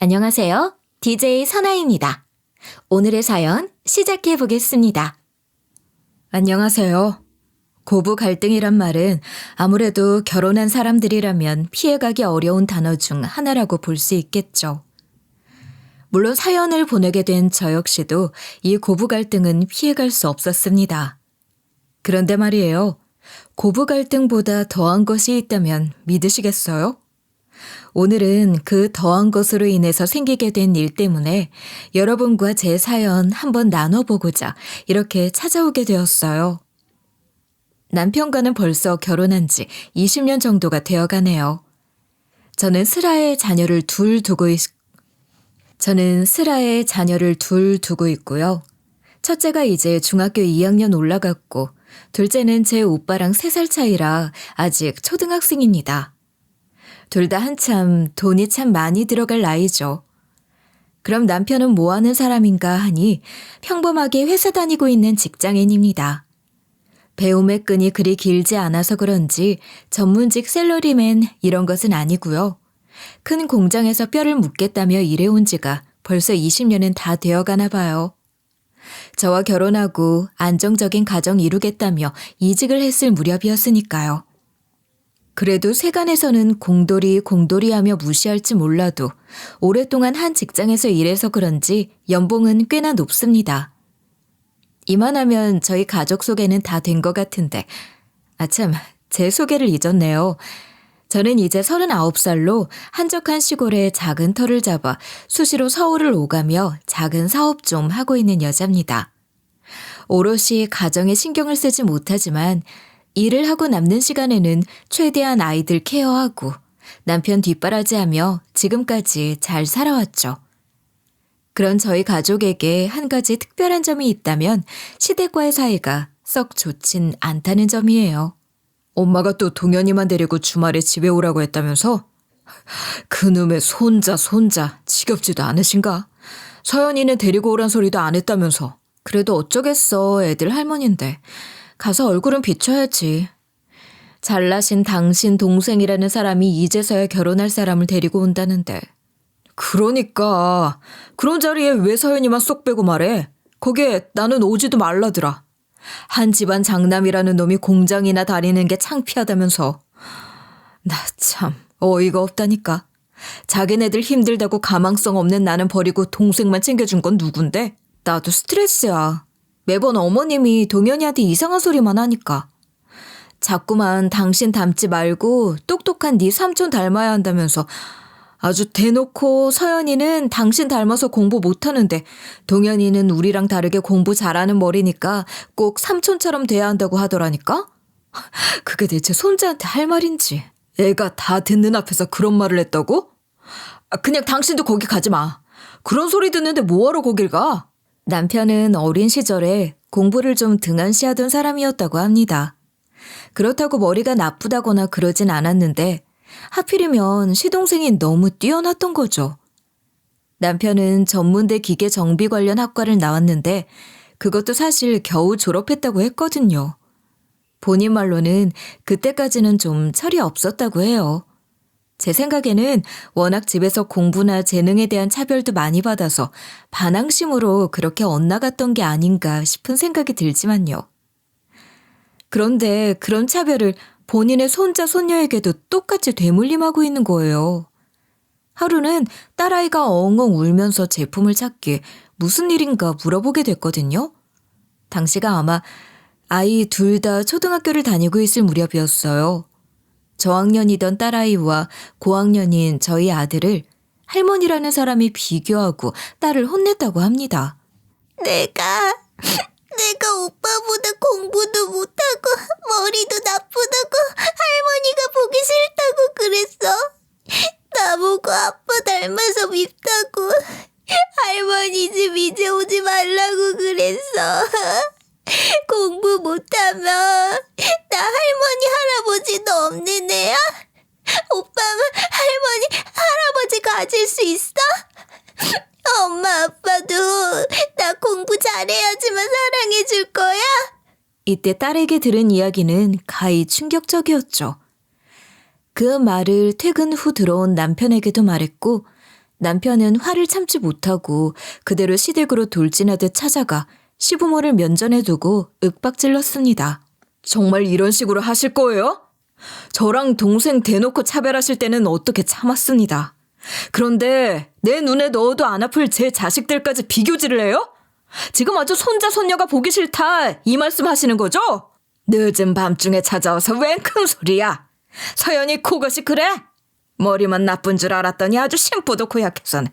안녕하세요. DJ 선아입니다. 오늘의 사연 시작해 보겠습니다. 안녕하세요. 고부 갈등이란 말은 아무래도 결혼한 사람들이라면 피해가기 어려운 단어 중 하나라고 볼 수 있겠죠. 물론 사연을 보내게 된 저 역시도 이 고부 갈등은 피해갈 수 없었습니다. 그런데 말이에요. 고부 갈등보다 더한 것이 있다면 믿으시겠어요? 오늘은 그 더한 것으로 인해서 생기게 된 일 때문에 여러분과 제 사연 한번 나눠보고자 이렇게 찾아오게 되었어요. 남편과는 벌써 결혼한 지 20년 정도가 되어가네요. 저는 슬하에 자녀를 둘 두고 있고요. 첫째가 이제 중학교 2학년 올라갔고 둘째는 제 오빠랑 3살 차이라 아직 초등학생입니다. 둘 다 한참 돈이 참 많이 들어갈 나이죠. 그럼 남편은 뭐 하는 사람인가 하니 평범하게 회사 다니고 있는 직장인입니다. 배움의 끈이 그리 길지 않아서 그런지 전문직 샐러리맨 이런 것은 아니고요. 큰 공장에서 뼈를 묻겠다며 일해온 지가 벌써 20년은 다 되어가나 봐요. 저와 결혼하고 안정적인 가정 이루겠다며 이직을 했을 무렵이었으니까요. 그래도 세간에서는 공돌이 하며 무시할지 몰라도 오랫동안 한 직장에서 일해서 그런지 연봉은 꽤나 높습니다. 이만하면 저희 가족 소개는 다 된 것 같은데 아참 제 소개를 잊었네요. 저는 이제 39살로 한적한 시골에 작은 터를 잡아 수시로 서울을 오가며 작은 사업 좀 하고 있는 여자입니다. 오롯이 가정에 신경을 쓰지 못하지만 일을 하고 남는 시간에는 최대한 아이들 케어하고 남편 뒷바라지하며 지금까지 잘 살아왔죠. 그런 저희 가족에게 한 가지 특별한 점이 있다면 시댁과의 사이가 썩 좋진 않다는 점이에요. 엄마가 또 동현이만 데리고 주말에 집에 오라고 했다면서? 그놈의 손자 지겹지도 않으신가? 서연이는 데리고 오란 소리도 안 했다면서. 그래도 어쩌겠어, 애들 할머니인데. 가서 얼굴은 비춰야지. 잘나신 당신 동생이라는 사람이 이제서야 결혼할 사람을 데리고 온다는데. 그러니까 그런 자리에 왜 서연이만 쏙 빼고 말해? 거기에 나는 오지도 말라더라. 한 집안 장남이라는 놈이 공장이나 다니는 게 창피하다면서. 나 참 어이가 없다니까. 자기네들 힘들다고 가망성 없는 나는 버리고 동생만 챙겨준 건 누군데? 나도 스트레스야. 매번 어머님이 동현이한테 이상한 소리만 하니까. 자꾸만 당신 닮지 말고 똑똑한 네 삼촌 닮아야 한다면서 아주 대놓고 서연이는 당신 닮아서 공부 못하는데 동현이는 우리랑 다르게 공부 잘하는 머리니까 꼭 삼촌처럼 돼야 한다고 하더라니까? 그게 대체 손자한테 할 말인지. 애가 다 듣는 앞에서 그런 말을 했다고? 그냥 당신도 거기 가지 마. 그런 소리 듣는데 뭐하러 거길 가? 남편은 어린 시절에 공부를 좀 등한시하던 사람이었다고 합니다. 그렇다고 머리가 나쁘다거나 그러진 않았는데 하필이면 시동생이 너무 뛰어났던 거죠. 남편은 전문대 기계 정비 관련 학과를 나왔는데 그것도 사실 겨우 졸업했다고 했거든요. 본인 말로는 그때까지는 좀 철이 없었다고 해요. 제 생각에는 워낙 집에서 공부나 재능에 대한 차별도 많이 받아서 반항심으로 그렇게 엇나갔던 게 아닌가 싶은 생각이 들지만요. 그런데 그런 차별을 본인의 손자, 손녀에게도 똑같이 되물림하고 있는 거예요. 하루는 딸아이가 엉엉 울면서 제품을 찾기에 무슨 일인가 물어보게 됐거든요. 당시가 아마 아이 둘 다 초등학교를 다니고 있을 무렵이었어요. 저학년이던 딸아이와 고학년인 저희 아들을 할머니라는 사람이 비교하고 딸을 혼냈다고 합니다. 내가 오빠보다 공부도 못하고 머리도 나쁘다고 할머니가 보기 싫다고 그랬어. 나보고 아빠 닮아서 밉다고 할머니 집 이제 오지 말라고 그랬어. 공부 못하면 나 할머니 할아버지도 없는 애야? 오빠는 할머니 할아버지 가질 수 있어? 엄마 아빠도 나 공부 잘해야지만 사랑해 줄 거야? 이때 딸에게 들은 이야기는 가히 충격적이었죠. 그 말을 퇴근 후 들어온 남편에게도 말했고 남편은 화를 참지 못하고 그대로 시댁으로 돌진하듯 찾아가 시부모를 면전에 두고 윽박질렀습니다. 정말 이런 식으로 하실 거예요? 저랑 동생 대놓고 차별하실 때는 어떻게 참았습니다. 그런데 내 눈에 넣어도 안 아플 제 자식들까지 비교질을 해요? 지금 아주 손자 손녀가 보기 싫다 이 말씀 하시는 거죠? 늦은 밤중에 찾아와서 웬 큰 소리야. 서연이 그것이 그래? 머리만 나쁜 줄 알았더니 아주 심보도 고약해서는.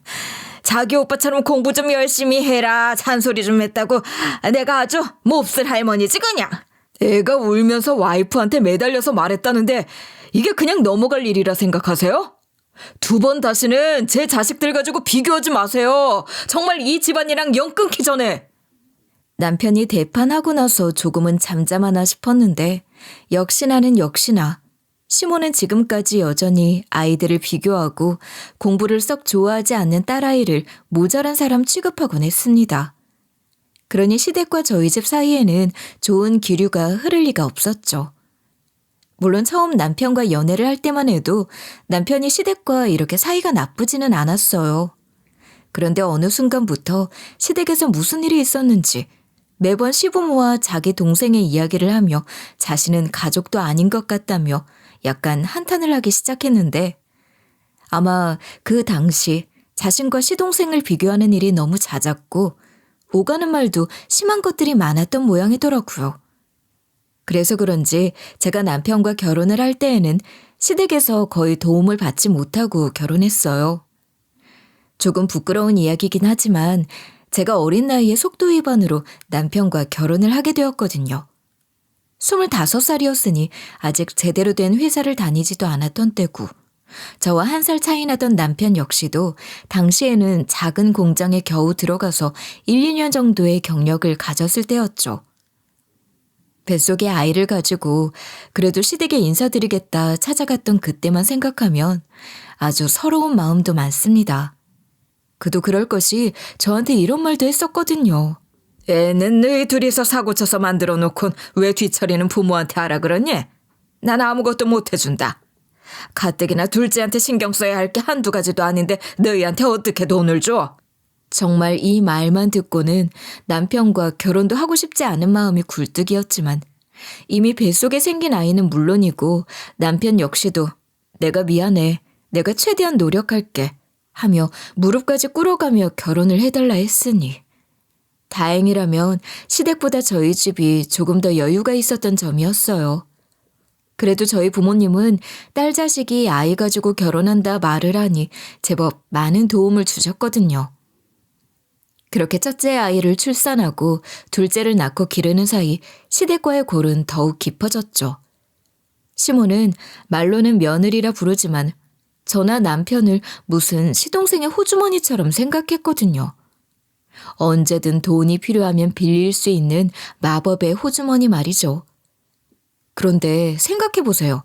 자기 오빠처럼 공부 좀 열심히 해라 잔소리 좀 했다고 내가 아주 몹쓸 할머니지 그냥. 애가 울면서 와이프한테 매달려서 말했다는데 이게 그냥 넘어갈 일이라 생각하세요? 2번 다시는 제 자식들 가지고 비교하지 마세요. 정말 이 집안이랑 영 끊기 전에. 남편이 대판하고 나서 조금은 잠잠하나 싶었는데 역시나 시모는 지금까지 여전히 아이들을 비교하고 공부를 썩 좋아하지 않는 딸아이를 모자란 사람 취급하곤 했습니다. 그러니 시댁과 저희 집 사이에는 좋은 기류가 흐를 리가 없었죠. 물론 처음 남편과 연애를 할 때만 해도 남편이 시댁과 이렇게 사이가 나쁘지는 않았어요. 그런데 어느 순간부터 시댁에서 무슨 일이 있었는지 매번 시부모와 자기 동생의 이야기를 하며 자신은 가족도 아닌 것 같다며 약간 한탄을 하기 시작했는데 아마 그 당시 자신과 시동생을 비교하는 일이 너무 잦았고 오가는 말도 심한 것들이 많았던 모양이더라고요. 그래서 그런지 제가 남편과 결혼을 할 때에는 시댁에서 거의 도움을 받지 못하고 결혼했어요. 조금 부끄러운 이야기긴 하지만 제가 어린 나이에 속도 위반으로 남편과 결혼을 하게 되었거든요. 25살이었으니 아직 제대로 된 회사를 다니지도 않았던 때고 저와 1살 차이 나던 남편 역시도 당시에는 작은 공장에 겨우 들어가서 1, 2년 정도의 경력을 가졌을 때였죠. 뱃속에 아이를 가지고 그래도 시댁에 인사드리겠다 찾아갔던 그때만 생각하면 아주 서러운 마음도 많습니다. 그도 그럴 것이 저한테 이런 말도 했었거든요. 애는 너희 둘이서 사고쳐서 만들어 놓곤 왜 뒤처리는 부모한테 하라 그러니? 난 아무것도 못 해준다. 가뜩이나 둘째한테 신경 써야 할 게 한두 가지도 아닌데 너희한테 어떻게 돈을 줘? 정말 이 말만 듣고는 남편과 결혼도 하고 싶지 않은 마음이 굴뚝이었지만 이미 뱃속에 생긴 아이는 물론이고 남편 역시도 내가 미안해, 내가 최대한 노력할게 하며 무릎까지 꿇어가며 결혼을 해달라 했으니 다행이라면 시댁보다 저희 집이 조금 더 여유가 있었던 점이었어요. 그래도 저희 부모님은 딸 자식이 아이 가지고 결혼한다 말을 하니 제법 많은 도움을 주셨거든요. 그렇게 첫째 아이를 출산하고 둘째를 낳고 기르는 사이 시댁과의 골은 더욱 깊어졌죠. 시모는 말로는 며느리라 부르지만 저나 남편을 무슨 시동생의 호주머니처럼 생각했거든요. 언제든 돈이 필요하면 빌릴 수 있는 마법의 호주머니 말이죠. 그런데 생각해보세요.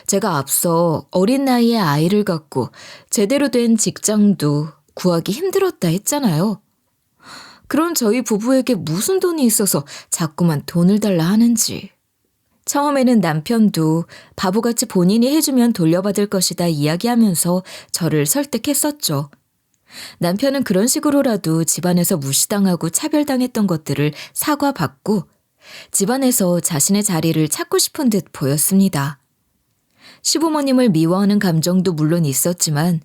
제가 앞서 어린 나이에 아이를 갖고 제대로 된 직장도 구하기 힘들었다 했잖아요. 그런 저희 부부에게 무슨 돈이 있어서 자꾸만 돈을 달라 하는지. 처음에는 남편도 바보같이 본인이 해주면 돌려받을 것이다 이야기하면서 저를 설득했었죠. 남편은 그런 식으로라도 집안에서 무시당하고 차별당했던 것들을 사과받고 집안에서 자신의 자리를 찾고 싶은 듯 보였습니다. 시부모님을 미워하는 감정도 물론 있었지만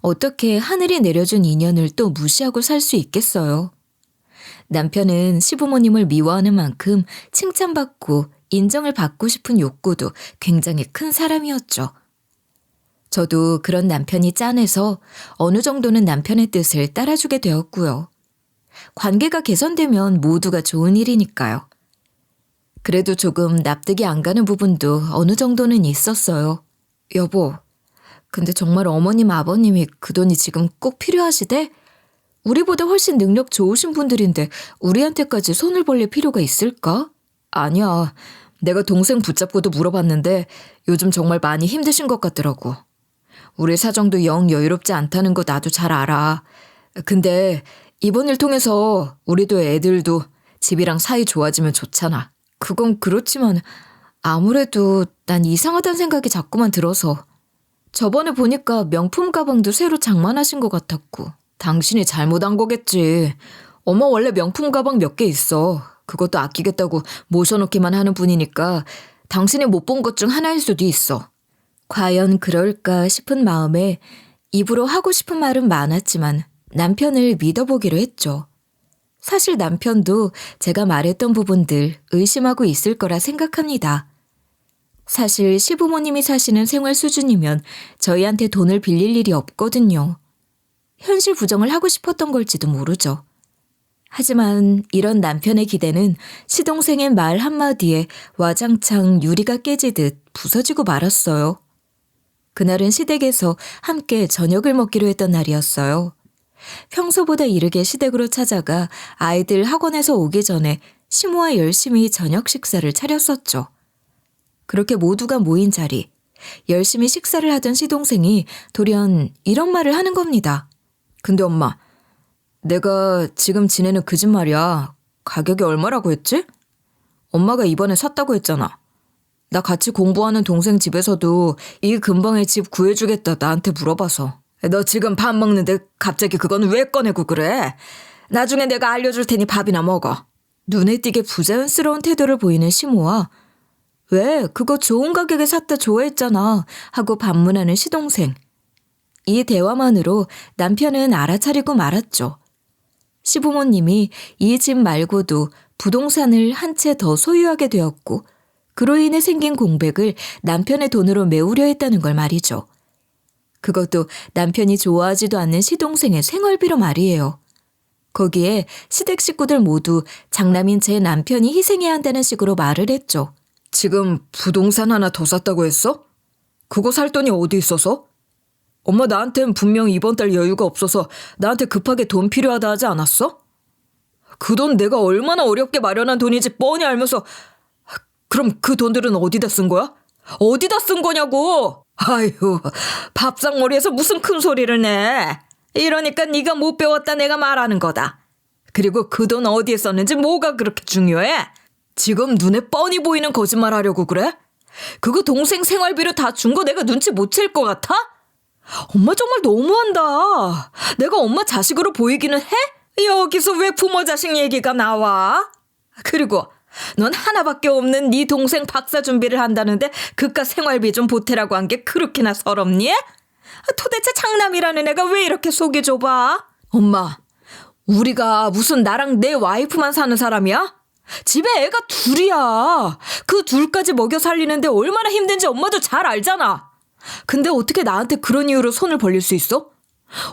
어떻게 하늘이 내려준 인연을 또 무시하고 살 수 있겠어요. 남편은 시부모님을 미워하는 만큼 칭찬받고 인정을 받고 싶은 욕구도 굉장히 큰 사람이었죠. 저도 그런 남편이 짠해서 어느 정도는 남편의 뜻을 따라주게 되었고요. 관계가 개선되면 모두가 좋은 일이니까요. 그래도 조금 납득이 안 가는 부분도 어느 정도는 있었어요. 여보, 근데 정말 어머님 아버님이 그 돈이 지금 꼭 필요하시대? 우리보다 훨씬 능력 좋으신 분들인데 우리한테까지 손을 벌릴 필요가 있을까? 아니야. 내가 동생 붙잡고도 물어봤는데 요즘 정말 많이 힘드신 것 같더라고. 우리 사정도 영 여유롭지 않다는 거 나도 잘 알아. 근데 이번 일 통해서 우리도 애들도 집이랑 사이 좋아지면 좋잖아. 그건 그렇지만 아무래도 난 이상하다는 생각이 자꾸만 들어서. 저번에 보니까 명품 가방도 새로 장만하신 것 같았고. 당신이 잘못한 거겠지. 엄마 원래 명품 가방 몇 개 있어. 그것도 아끼겠다고 모셔놓기만 하는 분이니까 당신이 못 본 것 중 하나일 수도 있어. 과연 그럴까 싶은 마음에 입으로 하고 싶은 말은 많았지만 남편을 믿어보기로 했죠. 사실 남편도 제가 말했던 부분들 의심하고 있을 거라 생각합니다. 사실 시부모님이 사시는 생활 수준이면 저희한테 돈을 빌릴 일이 없거든요. 현실 부정을 하고 싶었던 걸지도 모르죠. 하지만 이런 남편의 기대는 시동생의 말 한마디에 와장창 유리가 깨지듯 부서지고 말았어요. 그날은 시댁에서 함께 저녁을 먹기로 했던 날이었어요. 평소보다 이르게 시댁으로 찾아가 아이들 학원에서 오기 전에 시모와 열심히 저녁 식사를 차렸었죠. 그렇게 모두가 모인 자리, 열심히 식사를 하던 시동생이 돌연 이런 말을 하는 겁니다. 근데 엄마, 내가 지금 지내는 그 집 말이야. 가격이 얼마라고 했지? 엄마가 이번에 샀다고 했잖아. 나 같이 공부하는 동생 집에서도 이 근방에 집 구해주겠다 나한테 물어봐서. 너 지금 밥 먹는데 갑자기 그건 왜 꺼내고 그래? 나중에 내가 알려줄 테니 밥이나 먹어. 눈에 띄게 부자연스러운 태도를 보이는 시모와 왜 그거 좋은 가격에 샀다 좋아했잖아 하고 반문하는 시동생. 이 대화만으로 남편은 알아차리고 말았죠. 시부모님이 이 집 말고도 부동산을 한 채 더 소유하게 되었고 그로 인해 생긴 공백을 남편의 돈으로 메우려 했다는 걸 말이죠. 그것도 남편이 좋아하지도 않는 시동생의 생활비로 말이에요. 거기에 시댁 식구들 모두 장남인 제 남편이 희생해야 한다는 식으로 말을 했죠. 지금 부동산 하나 더 샀다고 했어? 그거 살 돈이 어디 있어서? 엄마 나한텐 분명 이번 달 여유가 없어서 나한테 급하게 돈 필요하다 하지 않았어? 그 돈 내가 얼마나 어렵게 마련한 돈인지 뻔히 알면서 그럼 그 돈들은 어디다 쓴 거야? 어디다 쓴 거냐고! 아유, 밥상머리에서 무슨 큰 소리를 내. 이러니까 네가 못 배웠다 내가 말하는 거다. 그리고 그 돈 어디에 썼는지 뭐가 그렇게 중요해? 지금 눈에 뻔히 보이는 거짓말 하려고 그래? 그거 동생 생활비로 다 준 거 내가 눈치 못 챌 것 같아? 엄마 정말 너무한다. 내가 엄마 자식으로 보이기는 해? 여기서 왜 부모 자식 얘기가 나와? 그리고 넌 하나밖에 없는 네 동생 박사 준비를 한다는데 그깟 생활비 좀 보태라고 한 게 그렇게나 서럽니? 도대체 장남이라는 애가 왜 이렇게 속이 좁아? 엄마, 우리가 무슨 나랑 내 와이프만 사는 사람이야? 집에 애가 둘이야. 그 둘까지 먹여 살리는데 얼마나 힘든지 엄마도 잘 알잖아. 근데 어떻게 나한테 그런 이유로 손을 벌릴 수 있어?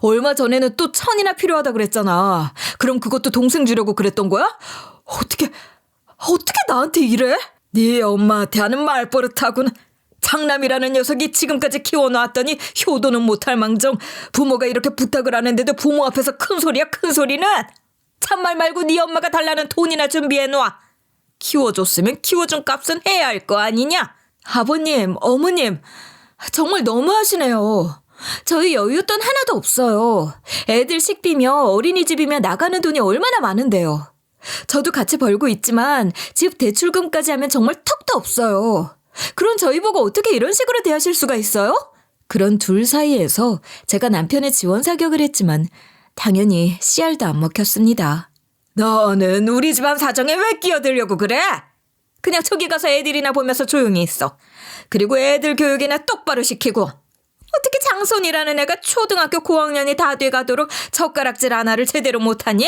얼마 전에는 또 1,000이나 필요하다 그랬잖아. 그럼 그것도 동생 주려고 그랬던 거야? 어떻게 나한테 이래? 네 엄마한테 하는 말버릇하고는. 장남이라는 녀석이 지금까지 키워놓았더니 효도는 못할 망정 부모가 이렇게 부탁을 하는데도 부모 앞에서 큰 소리야 큰 소리는. 참말 말고 네 엄마가 달라는 돈이나 준비해놔. 키워줬으면 키워준 값은 해야 할 거 아니냐? 아버님, 어머님, 정말 너무하시네요. 저희 여윳돈 하나도 없어요. 애들 식비며 어린이집이며 나가는 돈이 얼마나 많은데요. 저도 같이 벌고 있지만 집 대출금까지 하면 정말 턱도 없어요. 그런 저희 보고 어떻게 이런 식으로 대하실 수가 있어요? 그런 둘 사이에서 제가 남편의 지원 사격을 했지만 당연히 씨알도 안 먹혔습니다. 너는 우리 집안 사정에 왜 끼어들려고 그래? 그냥 저기 가서 애들이나 보면서 조용히 있어. 그리고 애들 교육이나 똑바로 시키고. 어떻게 장손이라는 애가 초등학교 고학년이 다 돼가도록 젓가락질 하나를 제대로 못하니?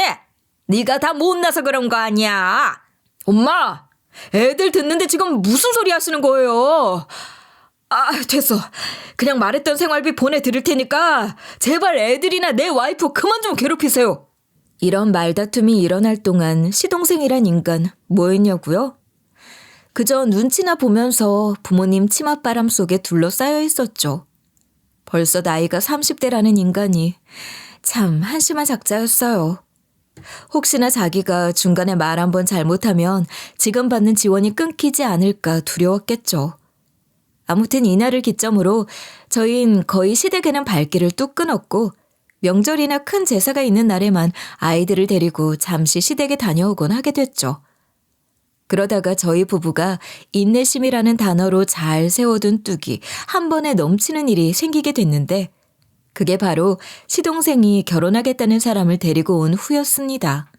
네가 다 못나서 그런 거 아니야. 엄마, 애들 듣는데 지금 무슨 소리 하시는 거예요? 됐어. 그냥 말했던 생활비 보내드릴 테니까 제발 애들이나 내 와이프 그만 좀 괴롭히세요. 이런 말다툼이 일어날 동안 시동생이란 인간 뭐 했냐고요? 그저 눈치나 보면서 부모님 치맛바람 속에 둘러싸여 있었죠. 벌써 나이가 30대라는 인간이 참 한심한 작자였어요. 혹시나 자기가 중간에 말 한번 잘못하면 지금 받는 지원이 끊기지 않을까 두려웠겠죠. 아무튼 이날을 기점으로 저희는 거의 시댁에는 발길을 뚝 끊었고 명절이나 큰 제사가 있는 날에만 아이들을 데리고 잠시 시댁에 다녀오곤 하게 됐죠. 그러다가 저희 부부가 인내심이라는 단어로 잘 세워둔 뚝이 한 번에 넘치는 일이 생기게 됐는데 그게 바로 시동생이 결혼하겠다는 사람을 데리고 온 후였습니다.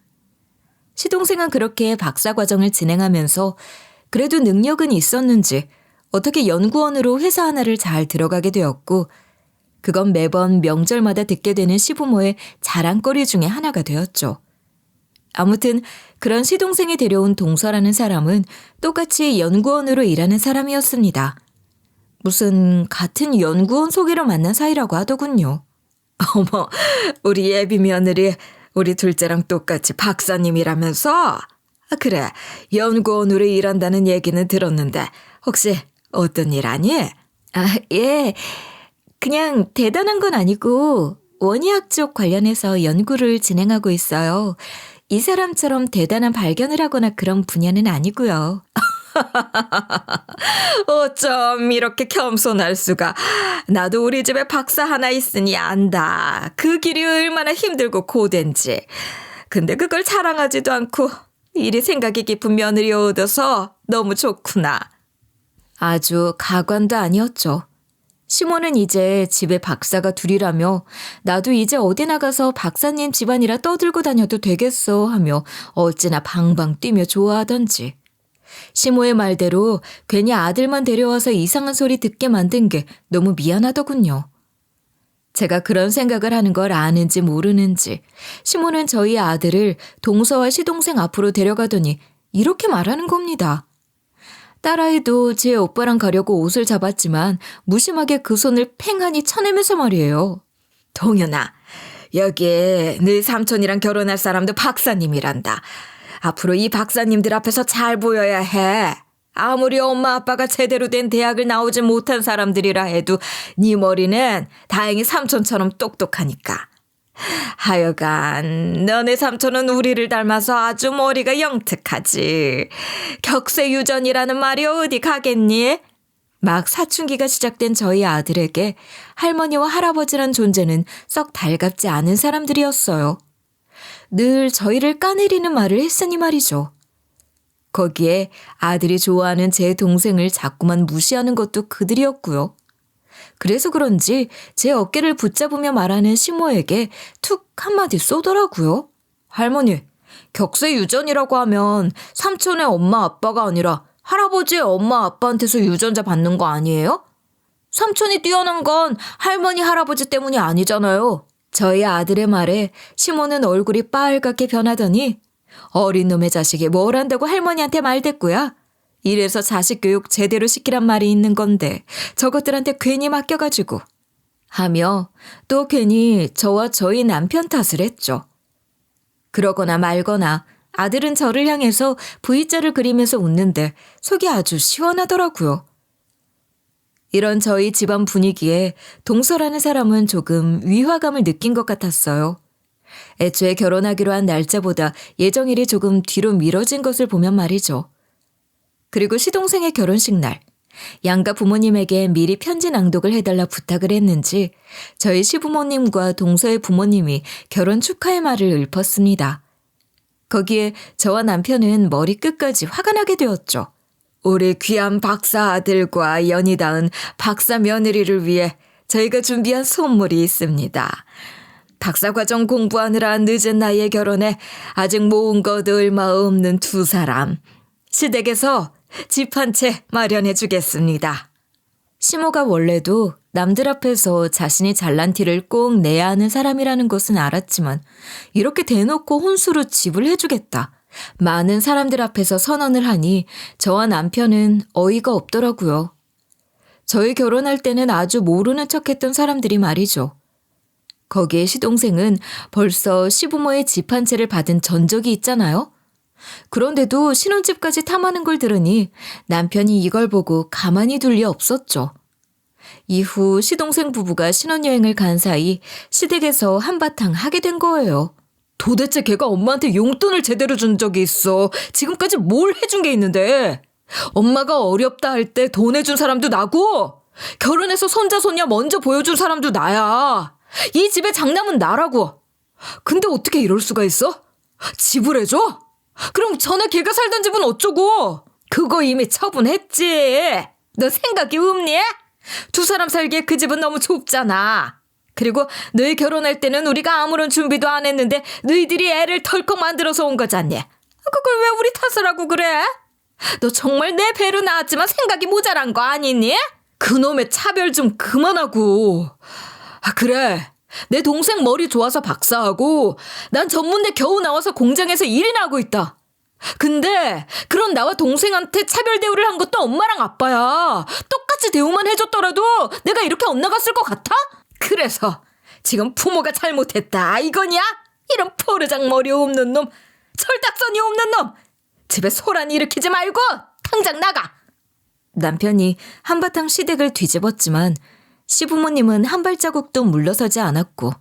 시동생은 그렇게 박사 과정을 진행하면서 그래도 능력은 있었는지 어떻게 연구원으로 회사 하나를 잘 들어가게 되었고 그건 매번 명절마다 듣게 되는 시부모의 자랑거리 중에 하나가 되었죠. 아무튼 그런 시동생이 데려온 동서라는 사람은 똑같이 연구원으로 일하는 사람이었습니다. 무슨 같은 연구원 소개로 만난 사이라고 하더군요. 어머, 우리 예비 며느리 우리 둘째랑 똑같이 박사님이라면서? 그래, 연구원으로 일한다는 얘기는 들었는데 혹시 어떤 일 하니? 예. 그냥 대단한 건 아니고 원의학 쪽 관련해서 연구를 진행하고 있어요. 이 사람처럼 대단한 발견을 하거나 그런 분야는 아니고요. 어쩜 이렇게 겸손할 수가. 나도 우리 집에 박사 하나 있으니 안다. 그 길이 얼마나 힘들고 고된지. 근데 그걸 자랑하지도 않고 이리 생각이 깊은 며느리 얻어서 너무 좋구나. 아주 가관도 아니었죠. 시모는 이제 집에 박사가 둘이라며 나도 이제 어디 나가서 박사님 집안이라 떠들고 다녀도 되겠어 하며 어찌나 방방 뛰며 좋아하던지. 시모의 말대로 괜히 아들만 데려와서 이상한 소리 듣게 만든 게 너무 미안하더군요. 제가 그런 생각을 하는 걸 아는지 모르는지 시모는 저희 아들을 동서와 시동생 앞으로 데려가더니 이렇게 말하는 겁니다. 딸아이도 제 오빠랑 가려고 옷을 잡았지만 무심하게 그 손을 팽하니 쳐내면서 말이에요. 동현아, 여기 네 삼촌이랑 결혼할 사람도 박사님이란다. 앞으로 이 박사님들 앞에서 잘 보여야 해. 아무리 엄마 아빠가 제대로 된 대학을 나오지 못한 사람들이라 해도 네 머리는 다행히 삼촌처럼 똑똑하니까. 하여간 너네 삼촌은 우리를 닮아서 아주 머리가 영특하지. 격세유전이라는 말이 어디 가겠니? 막 사춘기가 시작된 저희 아들에게 할머니와 할아버지란 존재는 썩 달갑지 않은 사람들이었어요. 늘 저희를 까내리는 말을 했으니 말이죠. 거기에 아들이 좋아하는 제 동생을 자꾸만 무시하는 것도 그들이었고요. 그래서 그런지 제 어깨를 붙잡으며 말하는 시모에게 툭 한마디 쏘더라고요. 할머니, 격세유전이라고 하면 삼촌의 엄마 아빠가 아니라 할아버지의 엄마 아빠한테서 유전자 받는 거 아니에요? 삼촌이 뛰어난 건 할머니 할아버지 때문이 아니잖아요. 저희 아들의 말에 시모는 얼굴이 빨갛게 변하더니 어린 놈의 자식이 뭘 한다고 할머니한테 말댔고야. 이래서 자식 교육 제대로 시키란 말이 있는 건데 저것들한테 괜히 맡겨가지고 하며 또 괜히 저와 저희 남편 탓을 했죠. 그러거나 말거나 아들은 저를 향해서 V자를 그리면서 웃는데 속이 아주 시원하더라고요. 이런 저희 집안 분위기에 동서라는 사람은 조금 위화감을 느낀 것 같았어요. 애초에 결혼하기로 한 날짜보다 예정일이 조금 뒤로 미뤄진 것을 보면 말이죠. 그리고 시동생의 결혼식 날, 양가 부모님에게 미리 편지 낭독을 해달라 부탁을 했는지 저희 시부모님과 동서의 부모님이 결혼 축하의 말을 읊었습니다. 거기에 저와 남편은 머리끝까지 화가 나게 되었죠. 우리 귀한 박사 아들과 연이 닿은 박사 며느리를 위해 저희가 준비한 선물이 있습니다. 박사과정 공부하느라 늦은 나이에 결혼해 아직 모은 것 얼마 없는 두 사람. 시댁에서 집 한 채 마련해 주겠습니다. 시모가 원래도 남들 앞에서 자신이 잘난 티를 꼭 내야 하는 사람이라는 것은 알았지만 이렇게 대놓고 혼수로 집을 해주겠다. 많은 사람들 앞에서 선언을 하니 저와 남편은 어이가 없더라고요. 저희 결혼할 때는 아주 모르는 척했던 사람들이 말이죠. 거기에 시동생은 벌써 시부모의 집 한 채를 받은 전적이 있잖아요. 그런데도 신혼집까지 탐하는 걸 들으니 남편이 이걸 보고 가만히 둘 리 없었죠. 이후 시동생 부부가 신혼여행을 간 사이 시댁에서 한바탕 하게 된 거예요. 도대체 걔가 엄마한테 용돈을 제대로 준 적이 있어. 지금까지 뭘 해준 게 있는데. 엄마가 어렵다 할 때 돈 해준 사람도 나고 결혼해서 손자 손녀 먼저 보여준 사람도 나야. 이 집의 장남은 나라고. 근데 어떻게 이럴 수가 있어? 지불해줘? 그럼 전에 걔가 살던 집은 어쩌고? 그거 이미 처분했지. 너 생각이 없니? 두 사람 살기에 그 집은 너무 좁잖아. 그리고 너희 결혼할 때는 우리가 아무런 준비도 안 했는데 너희들이 애를 덜컥 만들어서 온 거잖니. 그걸 왜 우리 탓을 하고 그래? 너 정말 내 배로 나왔지만 생각이 모자란 거 아니니? 그놈의 차별 좀 그만하고. 그래. 내 동생 머리 좋아서 박사하고 난 전문대 겨우 나와서 공장에서 일이나 하고 있다. 근데 그런 나와 동생한테 차별 대우를 한 것도 엄마랑 아빠야. 똑같이 대우만 해줬더라도 내가 이렇게 엇나갔을 것 같아? 그래서 지금 부모가 잘못했다 이거냐? 이런 포르장 머리 없는 놈, 철딱선이 없는 놈, 집에 소란 일으키지 말고 당장 나가. 남편이 한바탕 시댁을 뒤집었지만 시부모님은 한 발자국도 물러서지 않았고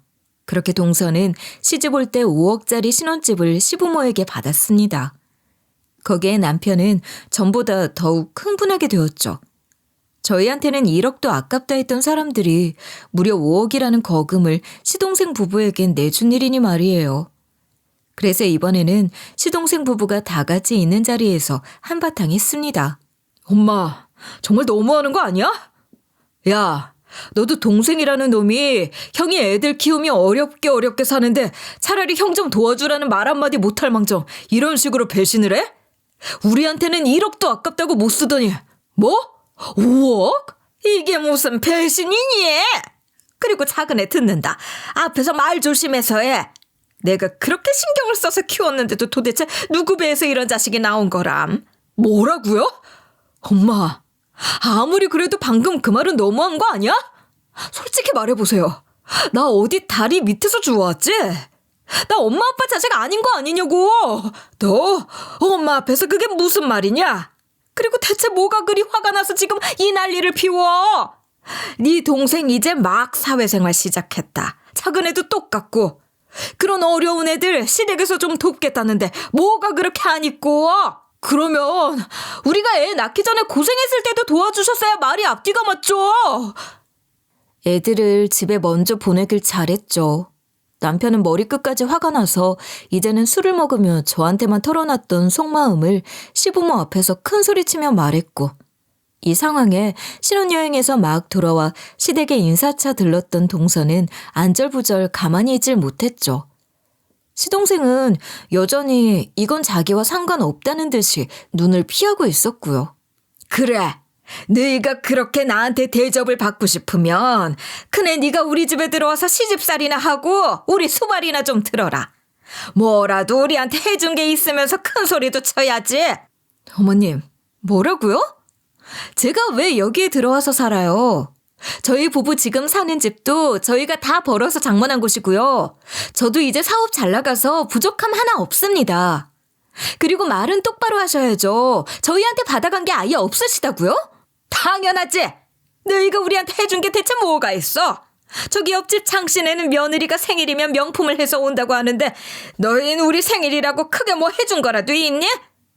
그렇게 동서는 시집 올 때 5억짜리 신혼집을 시부모에게 받았습니다. 거기에 남편은 전보다 더욱 흥분하게 되었죠. 저희한테는 1억도 아깝다 했던 사람들이 무려 5억이라는 거금을 시동생 부부에겐 내준 일이니 말이에요. 그래서 이번에는 시동생 부부가 다 같이 있는 자리에서 한바탕 했습니다. 엄마, 정말 너무하는 거 아니야? 야, 너도 동생이라는 놈이 형이 애들 키우며 어렵게 사는데 차라리 형 좀 도와주라는 말 한마디 못할 망정 이런 식으로 배신을 해? 우리한테는 1억도 아깝다고 못 쓰더니 뭐? 5억? 이게 무슨 배신이니? 그리고 작은 애 듣는다. 앞에서 말 조심해서 해. 내가 그렇게 신경을 써서 키웠는데도 도대체 누구 배에서 이런 자식이 나온 거람? 뭐라고요? 엄마, 아무리 그래도 방금 그 말은 너무한 거 아니야? 솔직히 말해보세요. 나 어디 다리 밑에서 주워왔지? 나 엄마 아빠 자식 아닌 거 아니냐고. 너 엄마 앞에서 그게 무슨 말이냐? 그리고 대체 뭐가 그리 화가 나서 지금 이 난리를 피워? 네 동생 이제 막 사회생활 시작했다. 작은 애도 똑같고. 그런 어려운 애들 시댁에서 좀 돕겠다는데 뭐가 그렇게 안 있고? 그러면 우리가 애 낳기 전에 고생했을 때도 도와주셨어야 말이 앞뒤가 맞죠. 애들을 집에 먼저 보내길 잘했죠. 남편은 머리끝까지 화가 나서 이제는 술을 먹으며 저한테만 털어놨던 속마음을 시부모 앞에서 큰 소리치며 말했고 이 상황에 신혼여행에서 막 돌아와 시댁에 인사차 들렀던 동서는 안절부절 가만히 있질 못했죠. 시동생은 여전히 이건 자기와 상관없다는 듯이 눈을 피하고 있었고요. 그래, 너희가 그렇게 나한테 대접을 받고 싶으면 큰애 네가 우리 집에 들어와서 시집살이나 하고 우리 수발이나 좀 들어라. 뭐라도 우리한테 해준 게 있으면서 큰 소리도 쳐야지. 어머님, 뭐라고요? 제가 왜 여기에 들어와서 살아요? 저희 부부 지금 사는 집도 저희가 다 벌어서 장만한 곳이고요. 저도 이제 사업 잘 나가서 부족함 하나 없습니다. 그리고 말은 똑바로 하셔야죠. 저희한테 받아간 게 아예 없으시다고요? 당연하지. 너희가 우리한테 해준 게 대체 뭐가 있어? 저기 옆집 장씨네는 며느리가 생일이면 명품을 해서 온다고 하는데 너희는 우리 생일이라고 크게 뭐 해준 거라도 있니?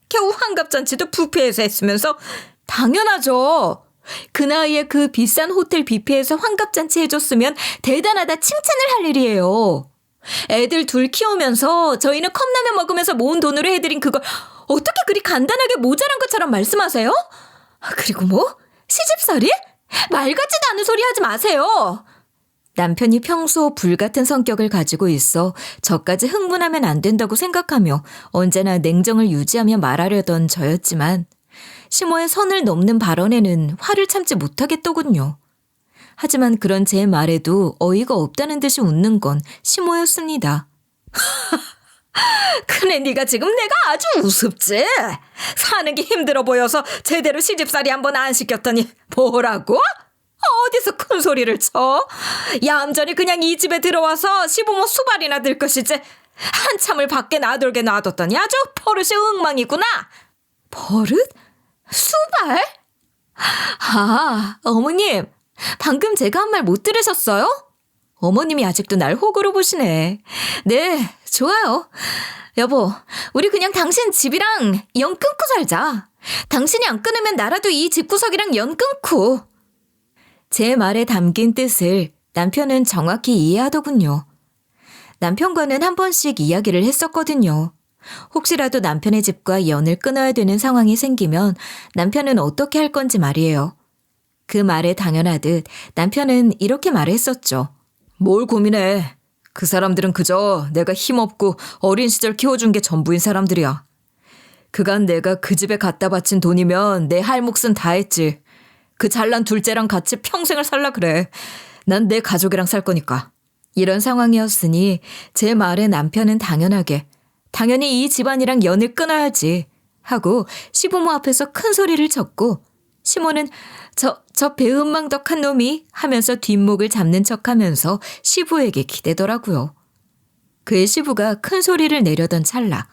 겨우 환갑잔치도 뷔페에서 했으면서. 당연하죠. 그 나이에 그 비싼 호텔 뷔페에서 환갑잔치 해줬으면 대단하다 칭찬을 할 일이에요. 애들 둘 키우면서 저희는 컵라면 먹으면서 모은 돈으로 해드린 그걸 어떻게 그리 간단하게 모자란 것처럼 말씀하세요? 그리고 뭐? 시집살이? 말 같지도 않은 소리 하지 마세요. 남편이 평소 불같은 성격을 가지고 있어 저까지 흥분하면 안 된다고 생각하며 언제나 냉정을 유지하며 말하려던 저였지만 시모의 선을 넘는 발언에는 화를 참지 못하겠더군요. 하지만 그런 제 말에도 어이가 없다는 듯이 웃는 건 시모였습니다. 그래, 네가 지금 내가 아주 우습지? 사는 게 힘들어 보여서 제대로 시집살이 한번 안 시켰더니 뭐라고? 어디서 큰 소리를 쳐? 얌전히 그냥 이 집에 들어와서 시부모 수발이나 들 것이지 한참을 밖에 나돌게 놔뒀더니 아주 버릇이 엉망이구나. 버릇? 수발? 아, 어머님, 방금 제가 한 말 못 들으셨어요? 어머님이 아직도 날 호구로 보시네. 네, 좋아요. 여보, 우리 그냥 당신 집이랑 연 끊고 살자. 당신이 안 끊으면 나라도 이 집구석이랑 연 끊고. 제 말에 담긴 뜻을 남편은 정확히 이해하더군요. 남편과는 한 번씩 이야기를 했었거든요. 혹시라도 남편의 집과 연을 끊어야 되는 상황이 생기면 남편은 어떻게 할 건지 말이에요. 그 말에 당연하듯 남편은 이렇게 말했었죠. 뭘 고민해. 그 사람들은 그저 내가 힘없고 어린 시절 키워준 게 전부인 사람들이야. 그간 내가 그 집에 갖다 바친 돈이면 내 할 몫은 다 했지. 그 잘난 둘째랑 같이 평생을 살라 그래. 난 내 가족이랑 살 거니까. 이런 상황이었으니 제 말에 남편은 당연히 이 집안이랑 연을 끊어야지 하고 시부모 앞에서 큰 소리를 쳤고 시모는 저 배은망덕한 놈이 하면서 뒷목을 잡는 척하면서 시부에게 기대더라고요. 그의 시부가 큰 소리를 내려던 찰나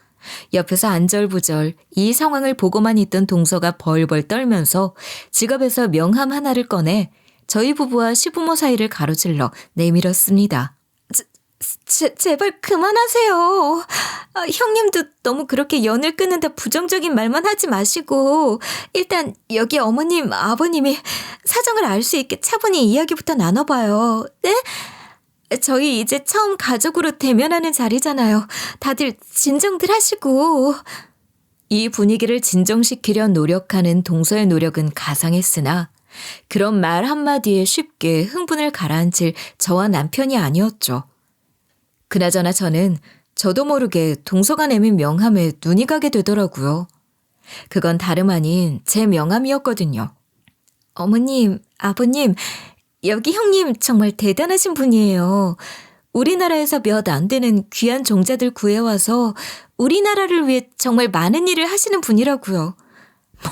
옆에서 안절부절 이 상황을 보고만 있던 동서가 벌벌 떨면서 지갑에서 명함 하나를 꺼내 저희 부부와 시부모 사이를 가로질러 내밀었습니다. 제발 그만하세요. 형님도 너무 그렇게 연을 끊는다 부정적인 말만 하지 마시고 일단 여기 어머님, 아버님이 사정을 알 수 있게 차분히 이야기부터 나눠봐요. 네? 저희 이제 처음 가족으로 대면하는 자리잖아요. 다들 진정들 하시고. 이 분위기를 진정시키려 노력하는 동서의 노력은 가상했으나 그런 말 한마디에 쉽게 흥분을 가라앉힐 저와 남편이 아니었죠. 그나저나 저도 모르게 동서가 내민 명함에 눈이 가게 되더라고요. 그건 다름 아닌 제 명함이었거든요. 어머님, 아버님, 여기 형님 정말 대단하신 분이에요. 우리나라에서 몇 안 되는 귀한 종자들 구해와서 우리나라를 위해 정말 많은 일을 하시는 분이라고요.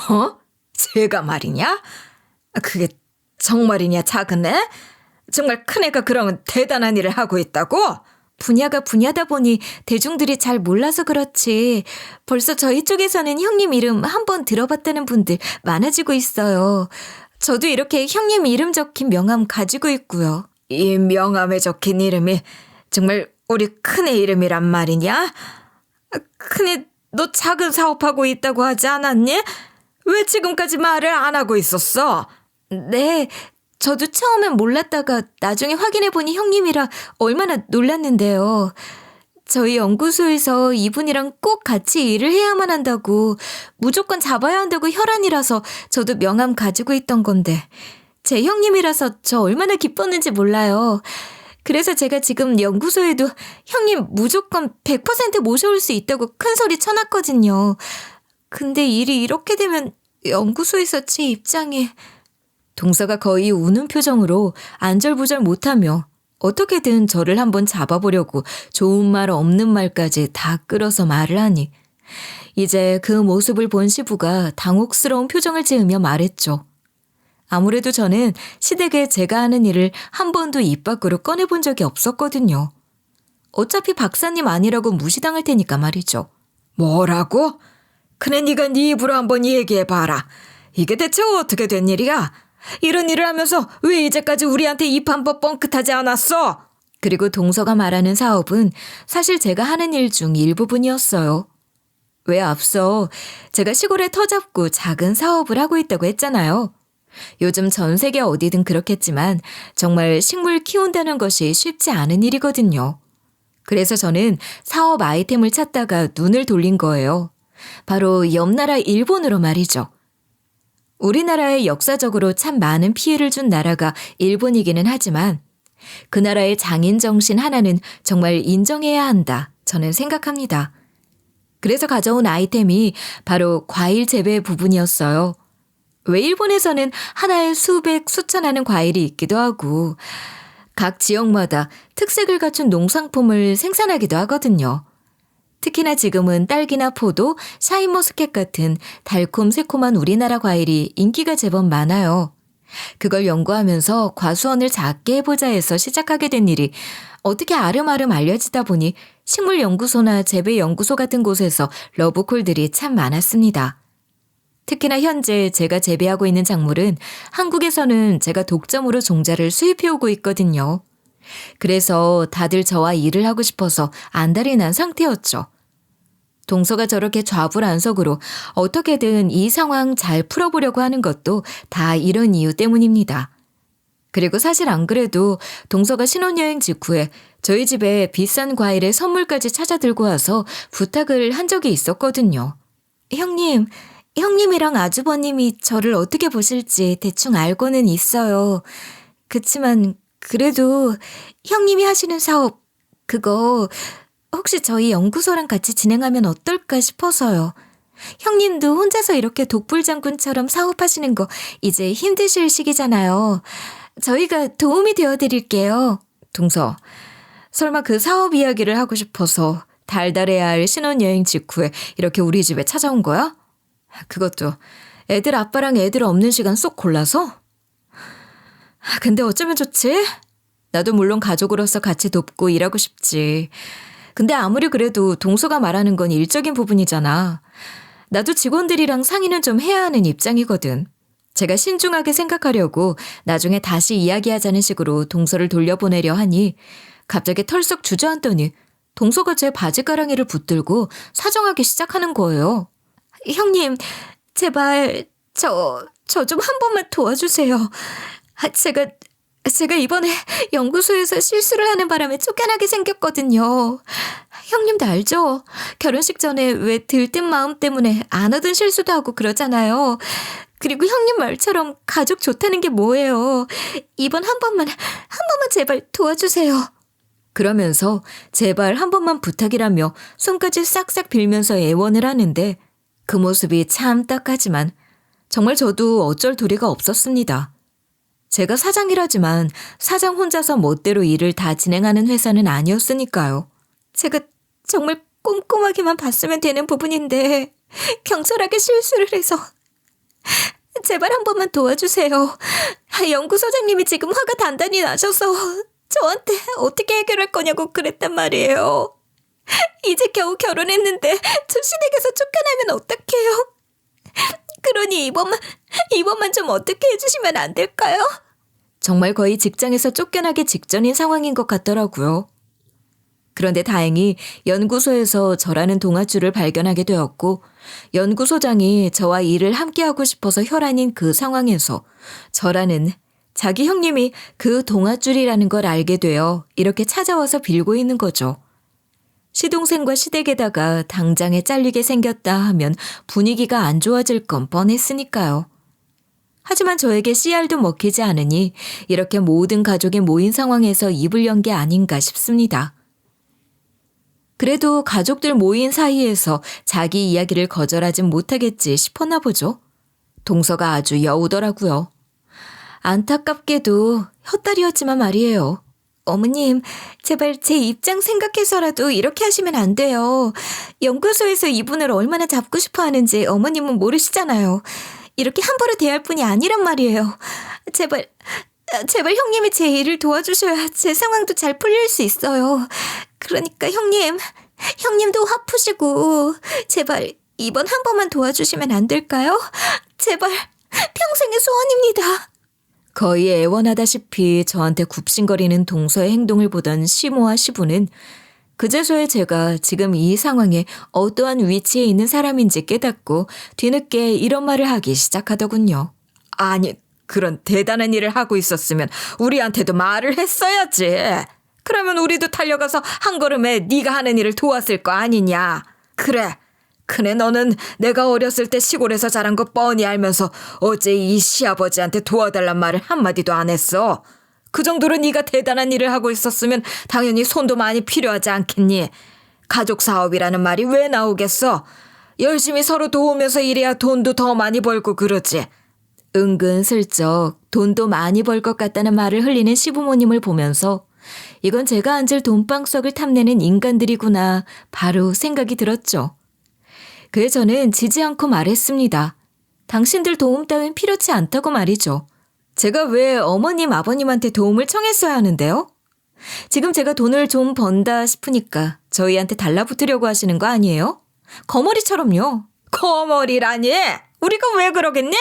뭐? 제가 말이냐? 그게 정말이냐 작은애? 정말 큰애가 그러면 대단한 일을 하고 있다고? 분야가 분야다 보니 대중들이 잘 몰라서 그렇지 벌써 저희 쪽에서는 형님 이름 한 번 들어봤다는 분들 많아지고 있어요. 저도 이렇게 형님 이름 적힌 명함 가지고 있고요. 이 명함에 적힌 이름이 정말 우리 큰애 이름이란 말이냐? 큰애 너 작은 사업하고 있다고 하지 않았니? 왜 지금까지 말을 안 하고 있었어? 네, 저도 처음엔 몰랐다가 나중에 확인해보니 형님이라 얼마나 놀랐는데요. 저희 연구소에서 이분이랑 꼭 같이 일을 해야만 한다고 무조건 잡아야 한다고 혈안이라서 저도 명함 가지고 있던 건데 제 형님이라서 저 얼마나 기뻤는지 몰라요. 그래서 제가 지금 연구소에도 형님 무조건 100% 모셔올 수 있다고 큰 소리 쳐놨거든요. 근데 일이 이렇게 되면 연구소에서 제 입장에 동서가 거의 우는 표정으로 안절부절 못하며 어떻게든 저를 한번 잡아보려고 좋은 말 없는 말까지 다 끌어서 말을 하니 이제 그 모습을 본 시부가 당혹스러운 표정을 지으며 말했죠. 아무래도 저는 시댁에 제가 하는 일을 한 번도 입 밖으로 꺼내본 적이 없었거든요. 어차피 박사님 아니라고 무시당할 테니까 말이죠. 뭐라고? 그래 네가 네 입으로 한번 얘기해봐라. 이게 대체 어떻게 된 일이야? 이런 일을 하면서 왜 이제까지 우리한테 입 한 번 뻥끗하지 않았어? 그리고 동서가 말하는 사업은 사실 제가 하는 일 중 일부분이었어요. 왜 앞서 제가 시골에 터잡고 작은 사업을 하고 있다고 했잖아요. 요즘 전 세계 어디든 그렇겠지만 정말 식물 키운다는 것이 쉽지 않은 일이거든요. 그래서 저는 사업 아이템을 찾다가 눈을 돌린 거예요. 바로 옆 나라 일본으로 말이죠. 우리나라에 역사적으로 참 많은 피해를 준 나라가 일본이기는 하지만 그 나라의 장인 정신 하나는 정말 인정해야 한다. 저는 생각합니다. 그래서 가져온 아이템이 바로 과일 재배 부분이었어요. 왜 일본에서는 하나에 수백, 수천하는 과일이 있기도 하고 각 지역마다 특색을 갖춘 농산품을 생산하기도 하거든요. 특히나 지금은 딸기나 포도, 샤인머스켓 같은 달콤 새콤한 우리나라 과일이 인기가 제법 많아요. 그걸 연구하면서 과수원을 작게 해보자 해서 시작하게 된 일이 어떻게 아름아름 알려지다 보니 식물연구소나 재배연구소 같은 곳에서 러브콜들이 참 많았습니다. 특히나 현재 제가 재배하고 있는 작물은 한국에서는 제가 독점으로 종자를 수입해오고 있거든요. 그래서 다들 저와 일을 하고 싶어서 안달이 난 상태였죠. 동서가 저렇게 좌불안석으로 어떻게든 이 상황 잘 풀어보려고 하는 것도 다 이런 이유 때문입니다. 그리고 사실 안 그래도 동서가 신혼여행 직후에 저희 집에 비싼 과일에 선물까지 찾아 들고 와서 부탁을 한 적이 있었거든요. 형님이랑 아주버님이 저를 어떻게 보실지 대충 알고는 있어요. 그치만 그래도 형님이 하시는 사업, 그거 혹시 저희 연구소랑 같이 진행하면 어떨까 싶어서요. 형님도 혼자서 이렇게 독불장군처럼 사업하시는 거 이제 힘드실 시기잖아요. 저희가 도움이 되어드릴게요. 동서, 설마 그 사업 이야기를 하고 싶어서 달달해야 할 신혼여행 직후에 이렇게 우리 집에 찾아온 거야? 그것도 애들 아빠랑 애들 없는 시간 쏙 골라서? 근데 어쩌면 좋지? 나도 물론 가족으로서 같이 돕고 일하고 싶지. 근데 아무리 그래도 동서가 말하는 건 일적인 부분이잖아. 나도 직원들이랑 상의는 좀 해야 하는 입장이거든. 제가 신중하게 생각하려고 나중에 다시 이야기하자는 식으로 동서를 돌려보내려 하니 갑자기 털썩 주저앉더니 동서가 제 바지가랑이를 붙들고 사정하기 시작하는 거예요. 형님, 제발 저 좀 한 번만 도와주세요. 제가 이번에 연구소에서 실수를 하는 바람에 쫓겨나게 생겼거든요. 형님도 알죠? 결혼식 전에 왜 들뜬 마음 때문에 안 하던 실수도 하고 그러잖아요. 그리고 형님 말처럼 가족 좋다는 게 뭐예요. 이번 한 번만 제발 도와주세요. 그러면서 제발 한 번만 부탁이라며 손까지 싹싹 빌면서 애원을 하는데 그 모습이 참 딱하지만 정말 저도 어쩔 도리가 없었습니다. 제가 사장이라지만 사장 혼자서 멋대로 일을 다 진행하는 회사는 아니었으니까요. 제가 정말 꼼꼼하게만 봤으면 되는 부분인데 경솔하게 실수를 해서 제발 한 번만 도와주세요. 연구소장님이 지금 화가 단단히 나셔서 저한테 어떻게 해결할 거냐고 그랬단 말이에요. 이제 겨우 결혼했는데 저 시댁에서 쫓겨나면 어떡해요? 그러니 이번만 좀 어떻게 해주시면 안 될까요? 정말 거의 직장에서 쫓겨나기 직전인 상황인 것 같더라고요. 그런데 다행히 연구소에서 저라는 동아줄을 발견하게 되었고 연구소장이 저와 일을 함께하고 싶어서 혈안인 그 상황에서 저라는 자기 형님이 그 동아줄이라는 걸 알게 되어 이렇게 찾아와서 빌고 있는 거죠. 시동생과 시댁에다가 당장에 잘리게 생겼다 하면 분위기가 안 좋아질 건 뻔했으니까요. 하지만 저에게 씨알도 먹히지 않으니 이렇게 모든 가족이 모인 상황에서 입을 연 게 아닌가 싶습니다. 그래도 가족들 모인 사이에서 자기 이야기를 거절하진 못하겠지 싶었나 보죠. 동서가 아주 여우더라고요. 안타깝게도 헛다리였지만 말이에요. 어머님, 제발 제 입장 생각해서라도 이렇게 하시면 안 돼요. 연구소에서 이분을 얼마나 잡고 싶어 하는지 어머님은 모르시잖아요. 이렇게 함부로 대할 뿐이 아니란 말이에요. 제발 형님이 제 일을 도와주셔야 제 상황도 잘 풀릴 수 있어요. 그러니까 형님도 화 푸시고 제발 이번 한 번만 도와주시면 안 될까요? 제발 평생의 소원입니다. 거의 애원하다시피 저한테 굽신거리는 동서의 행동을 보던 시모와 시부는 그제서야 제가 지금 이 상황에 어떠한 위치에 있는 사람인지 깨닫고 뒤늦게 이런 말을 하기 시작하더군요. 아니, 그런 대단한 일을 하고 있었으면 우리한테도 말을 했어야지. 그러면 우리도 달려가서 한 걸음에 네가 하는 일을 도왔을 거 아니냐. 그래, 너는 내가 어렸을 때 시골에서 자란 거 뻔히 알면서 어째 이 시아버지한테 도와달란 말을 한마디도 안 했어. 그 정도로 네가 대단한 일을 하고 있었으면 당연히 손도 많이 필요하지 않겠니? 가족 사업이라는 말이 왜 나오겠어? 열심히 서로 도우면서 일해야 돈도 더 많이 벌고 그러지. 은근슬쩍 돈도 많이 벌 것 같다는 말을 흘리는 시부모님을 보면서 이건 제가 앉을 돈방석을 탐내는 인간들이구나 바로 생각이 들었죠. 그에 저는 지지 않고 말했습니다. 당신들 도움 따윈 필요치 않다고 말이죠. 제가 왜 어머님 아버님한테 도움을 청했어야 하는데요? 지금 제가 돈을 좀 번다 싶으니까 저희한테 달라붙으려고 하시는 거 아니에요? 거머리처럼요. 거머리라니? 우리가 왜 그러겠니?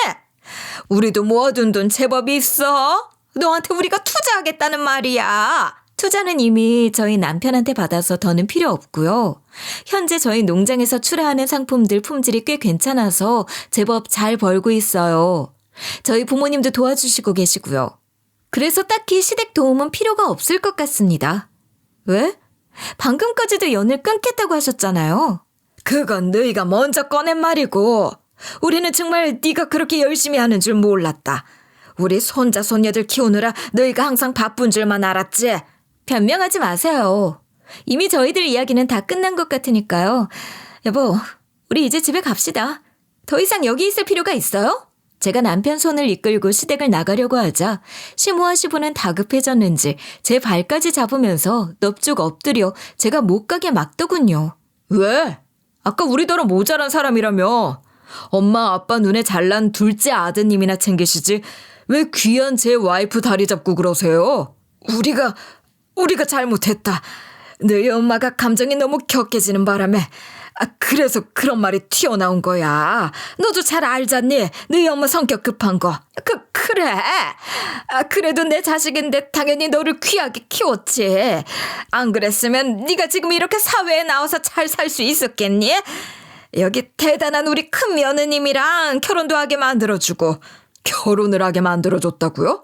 우리도 모아둔 돈 제법 있어. 너한테 우리가 투자하겠다는 말이야. 투자는 이미 저희 남편한테 받아서 더는 필요 없고요. 현재 저희 농장에서 출하하는 상품들 품질이 꽤 괜찮아서 제법 잘 벌고 있어요. 저희 부모님도 도와주시고 계시고요. 그래서 딱히 시댁 도움은 필요가 없을 것 같습니다. 왜? 방금까지도 연을 끊겠다고 하셨잖아요. 그건 너희가 먼저 꺼낸 말이고 우리는 정말 네가 그렇게 열심히 하는 줄 몰랐다. 우리 손자 손녀들 키우느라 너희가 항상 바쁜 줄만 알았지. 변명하지 마세요. 이미 저희들 이야기는 다 끝난 것 같으니까요. 여보, 우리 이제 집에 갑시다. 더 이상 여기 있을 필요가 있어요? 제가 남편 손을 이끌고 시댁을 나가려고 하자 시모와 시부는 다급해졌는지 제 발까지 잡으면서 넙죽 엎드려 제가 못 가게 막더군요. 왜? 아까 우리더러 모자란 사람이라며. 엄마 아빠 눈에 잘난 둘째 아드님이나 챙기시지 왜 귀한 제 와이프 다리 잡고 그러세요? 우리가 잘못했다. 너희 엄마가 감정이 너무 격해지는 바람에 그래서 그런 말이 튀어나온 거야. 너도 잘 알잖니? 너희 엄마 성격 급한 거. 그래. 그래도 내 자식인데 당연히 너를 귀하게 키웠지. 안 그랬으면 네가 지금 이렇게 사회에 나와서 잘 살 수 있었겠니? 여기 대단한 우리 큰 며느님이랑 결혼도 하게 만들어주고. 결혼을 하게 만들어줬다고요?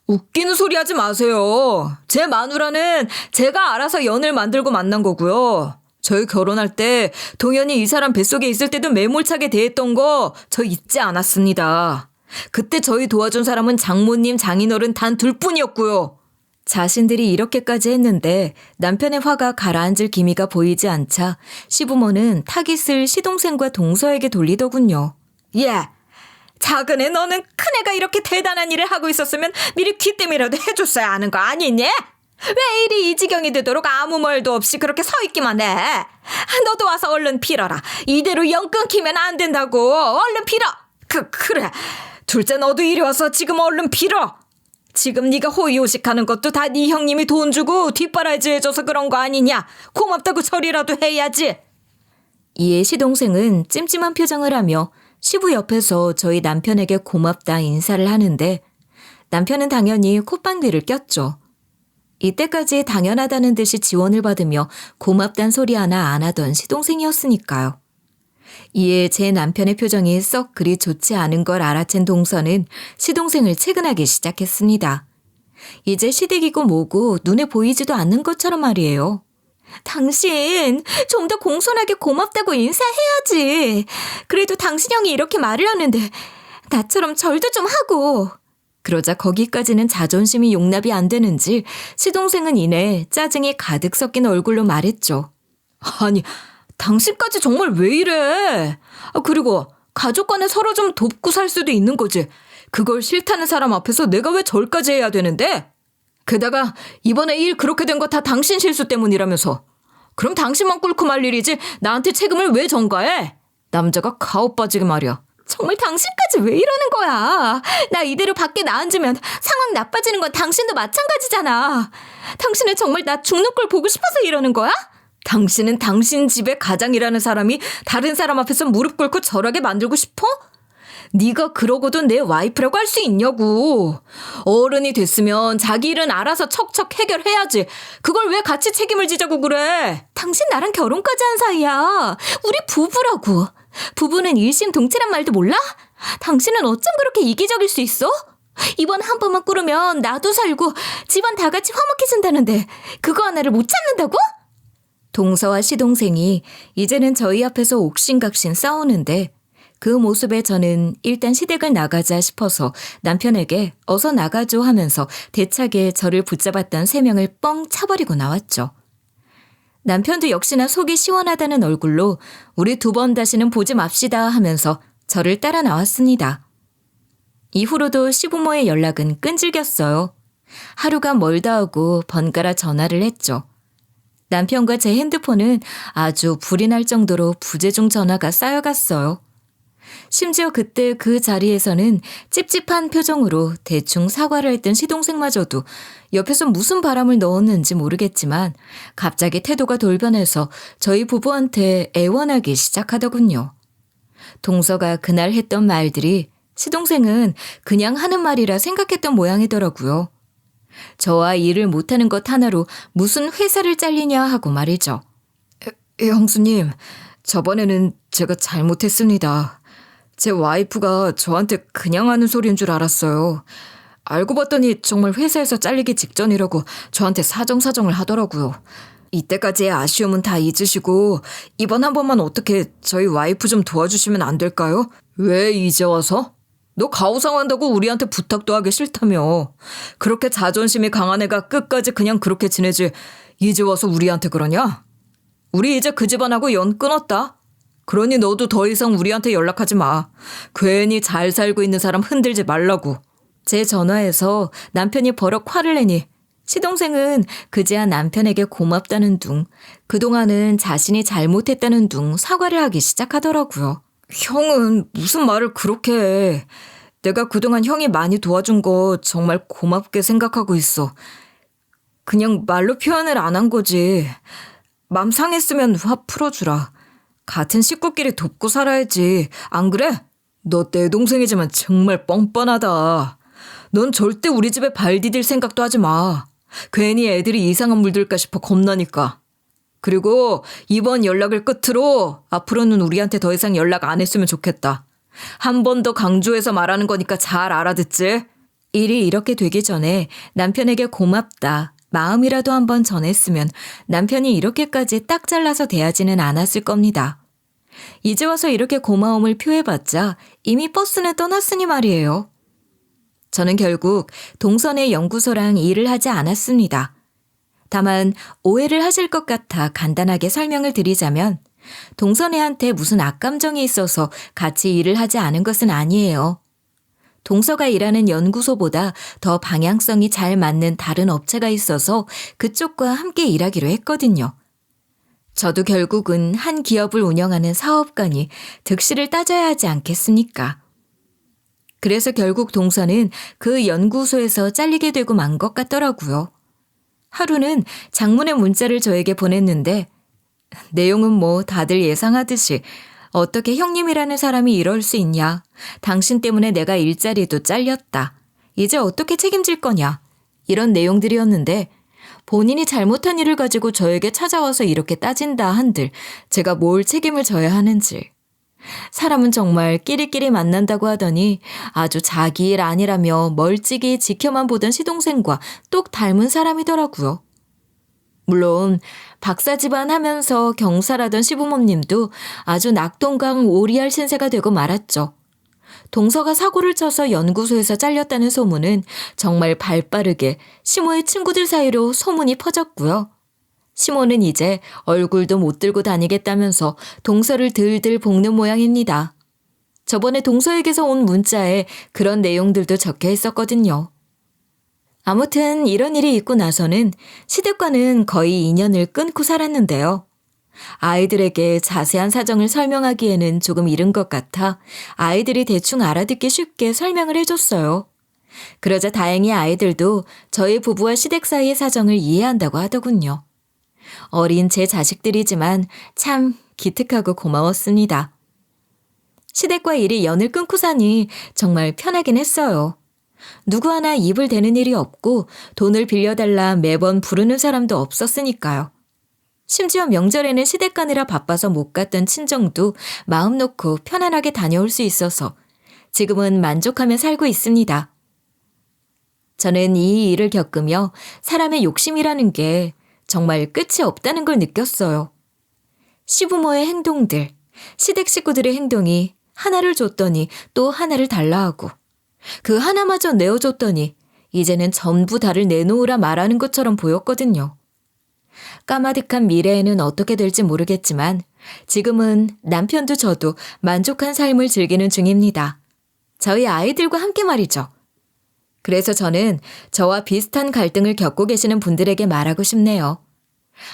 웃기는 소리 하지 마세요. 제 마누라는 제가 알아서 연을 만들고 만난 거고요. 저희 결혼할 때 동현이 이 사람 뱃속에 있을 때도 매몰차게 대했던 거 저 잊지 않았습니다. 그때 저희 도와준 사람은 장모님, 장인어른 단 둘뿐이었고요. 자신들이 이렇게까지 했는데 남편의 화가 가라앉을 기미가 보이지 않자 시부모는 타깃을 시동생과 동서에게 돌리더군요. 예, 작은 애 너는 큰애가 이렇게 대단한 일을 하고 있었으면 미리 귀뜸이라도 해줬어야 하는 거 아니니? 왜 이리 이 지경이 되도록 아무 말도 없이 그렇게 서 있기만 해? 너도 와서 얼른 빌어라. 이대로 연 끊기면 안 된다고. 얼른 빌어. 그래. 둘째 너도 이리 와서 지금 얼른 빌어. 지금 네가 호의호식하는 것도 다 네 형님이 돈 주고 뒷바라지 해줘서 그런 거 아니냐. 고맙다고 처리라도 해야지. 이에 시동생은 찜찜한 표정을 하며 시부 옆에서 저희 남편에게 고맙다 인사를 하는데 남편은 당연히 콧방귀를 꼈죠. 이때까지 당연하다는 듯이 지원을 받으며 고맙단 소리 하나 안 하던 시동생이었으니까요. 이에 제 남편의 표정이 썩 그리 좋지 않은 걸 알아챈 동서는 시동생을 채근하기 시작했습니다. 이제 시댁이고 뭐고 눈에 보이지도 않는 것처럼 말이에요. 당신 좀 더 공손하게 고맙다고 인사해야지. 그래도 당신 형이 이렇게 말을 하는데 나처럼 절도 좀 하고. 그러자 거기까지는 자존심이 용납이 안 되는지 시동생은 이내 짜증이 가득 섞인 얼굴로 말했죠. 아니, 당신까지 정말 왜 이래? 그리고 가족 간에 서로 좀 돕고 살 수도 있는 거지. 그걸 싫다는 사람 앞에서 내가 왜 절까지 해야 되는데? 게다가 이번에 일 그렇게 된 거 다 당신 실수 때문이라면서. 그럼 당신만 꿇고 말 일이지 나한테 책임을 왜 전가해? 남자가 가오 빠지게 말이야. 정말 당신까지 왜 이러는 거야? 나 이대로 밖에 나앉으면 상황 나빠지는 건 당신도 마찬가지잖아. 당신은 정말 나 죽는 걸 보고 싶어서 이러는 거야? 당신은 당신 집의 가장이라는 사람이 다른 사람 앞에서 무릎 꿇고 절하게 만들고 싶어? 네가 그러고도 내 와이프라고 할 수 있냐고. 어른이 됐으면 자기 일은 알아서 척척 해결해야지. 그걸 왜 같이 책임을 지자고 그래? 당신 나랑 결혼까지 한 사이야. 우리 부부라고. 부부는 일심동체란 말도 몰라? 당신은 어쩜 그렇게 이기적일 수 있어? 이번 한 번만 꾸르면 나도 살고 집안 다 같이 화목해진다는데 그거 하나를 못 참는다고? 동서와 시동생이 이제는 저희 앞에서 옥신각신 싸우는데 그 모습에 저는 일단 시댁을 나가자 싶어서 남편에게 어서 나가줘 하면서 대차게 저를 붙잡았던 세 명을 뻥 차버리고 나왔죠. 남편도 역시나 속이 시원하다는 얼굴로 우리 두 번 다시는 보지 맙시다 하면서 저를 따라 나왔습니다. 이후로도 시부모의 연락은 끈질겼어요. 하루가 멀다 하고 번갈아 전화를 했죠. 남편과 제 핸드폰은 아주 불이 날 정도로 부재중 전화가 쌓여갔어요. 심지어 그때 그 자리에서는 찝찝한 표정으로 대충 사과를 했던 시동생마저도 옆에서 무슨 바람을 넣었는지 모르겠지만 갑자기 태도가 돌변해서 저희 부부한테 애원하기 시작하더군요. 동서가 그날 했던 말들이 시동생은 그냥 하는 말이라 생각했던 모양이더라고요. 저와 일을 못하는 것 하나로 무슨 회사를 잘리냐 하고 말이죠. 형수님, 저번에는 제가 잘못했습니다. 제 와이프가 저한테 그냥 하는 소리인 줄 알았어요. 알고 봤더니 정말 회사에서 잘리기 직전이라고 저한테 사정사정을 하더라고요. 이때까지의 아쉬움은 다 잊으시고 이번 한 번만 어떻게 저희 와이프 좀 도와주시면 안 될까요? 왜 이제 와서? 너 가오상한다고 우리한테 부탁도 하기 싫다며. 그렇게 자존심이 강한 애가 끝까지 그냥 그렇게 지내지 이제 와서 우리한테 그러냐? 우리 이제 그 집안하고 연 끊었다. 그러니 너도 더 이상 우리한테 연락하지 마. 괜히 잘 살고 있는 사람 흔들지 말라고. 제 전화에서 남편이 버럭 화를 내니 시동생은 그제야 남편에게 고맙다는 둥, 그동안은 자신이 잘못했다는 둥 사과를 하기 시작하더라고요. 형은 무슨 말을 그렇게 해. 내가 그동안 형이 많이 도와준 거 정말 고맙게 생각하고 있어. 그냥 말로 표현을 안 한 거지. 맘 상했으면 화 풀어주라. 같은 식구끼리 돕고 살아야지. 안 그래? 너 내 동생이지만 정말 뻔뻔하다. 넌 절대 우리 집에 발 디딜 생각도 하지 마. 괜히 애들이 이상한 물들까 싶어 겁나니까. 그리고 이번 연락을 끝으로 앞으로는 우리한테 더 이상 연락 안 했으면 좋겠다. 한 번 더 강조해서 말하는 거니까 잘 알아듣지? 일이 이렇게 되기 전에 남편에게 고맙다, 마음이라도 한번 전했으면 남편이 이렇게까지 딱 잘라서 대하지는 않았을 겁니다. 이제 와서 이렇게 고마움을 표해봤자 이미 버스는 떠났으니 말이에요. 저는 결국 동선의 연구소랑 일을 하지 않았습니다. 다만 오해를 하실 것 같아 간단하게 설명을 드리자면 동선애한테 무슨 악감정이 있어서 같이 일을 하지 않은 것은 아니에요. 동서가 일하는 연구소보다 더 방향성이 잘 맞는 다른 업체가 있어서 그쪽과 함께 일하기로 했거든요. 저도 결국은 한 기업을 운영하는 사업가니 득실을 따져야 하지 않겠습니까? 그래서 결국 동서는 그 연구소에서 잘리게 되고 만 것 같더라고요. 하루는 장문의 문자를 저에게 보냈는데 내용은 뭐 다들 예상하듯이 어떻게 형님이라는 사람이 이럴 수 있냐. 당신 때문에 내가 일자리도 잘렸다. 이제 어떻게 책임질 거냐. 이런 내용들이었는데 본인이 잘못한 일을 가지고 저에게 찾아와서 이렇게 따진다 한들 제가 뭘 책임을 져야 하는지. 사람은 정말 끼리끼리 만난다고 하더니 아주 자기 일 아니라며 멀찍이 지켜만 보던 시동생과 똑 닮은 사람이더라고요. 물론 박사 집안 하면서 경사라던 시부모님도 아주 낙동강 오리알 신세가 되고 말았죠. 동서가 사고를 쳐서 연구소에서 잘렸다는 소문은 정말 발빠르게 시모의 친구들 사이로 소문이 퍼졌고요. 시모는 이제 얼굴도 못 들고 다니겠다면서 동서를 들들 볶는 모양입니다. 저번에 동서에게서 온 문자에 그런 내용들도 적혀 있었거든요. 아무튼 이런 일이 있고 나서는 시댁과는 거의 인연을 끊고 살았는데요. 아이들에게 자세한 사정을 설명하기에는 조금 이른 것 같아 아이들이 대충 알아듣기 쉽게 설명을 해줬어요. 그러자 다행히 아이들도 저희 부부와 시댁 사이의 사정을 이해한다고 하더군요. 어린 제 자식들이지만 참 기특하고 고마웠습니다. 시댁과 일이 연을 끊고 사니 정말 편하긴 했어요. 누구 하나 입을 대는 일이 없고 돈을 빌려달라 매번 부르는 사람도 없었으니까요. 심지어 명절에는 시댁 가느라 바빠서 못 갔던 친정도 마음 놓고 편안하게 다녀올 수 있어서 지금은 만족하며 살고 있습니다. 저는 이 일을 겪으며 사람의 욕심이라는 게 정말 끝이 없다는 걸 느꼈어요. 시부모의 행동들, 시댁 식구들의 행동이 하나를 줬더니 또 하나를 달라 하고 그 하나마저 내어줬더니 이제는 전부 다를 내놓으라 말하는 것처럼 보였거든요. 까마득한 미래에는 어떻게 될지 모르겠지만 지금은 남편도 저도 만족한 삶을 즐기는 중입니다. 저희 아이들과 함께 말이죠. 그래서 저는 저와 비슷한 갈등을 겪고 계시는 분들에게 말하고 싶네요.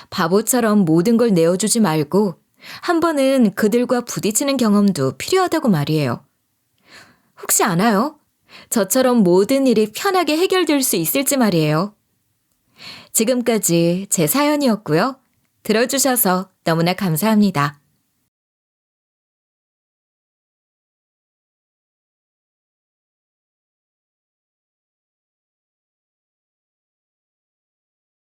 바보처럼 모든 걸 내어주지 말고 한 번은 그들과 부딪히는 경험도 필요하다고 말이에요. 혹시 아나요? 저처럼 모든 일이 편하게 해결될 수 있을지 말이에요. 지금까지 제 사연이었고요. 들어주셔서 너무나 감사합니다.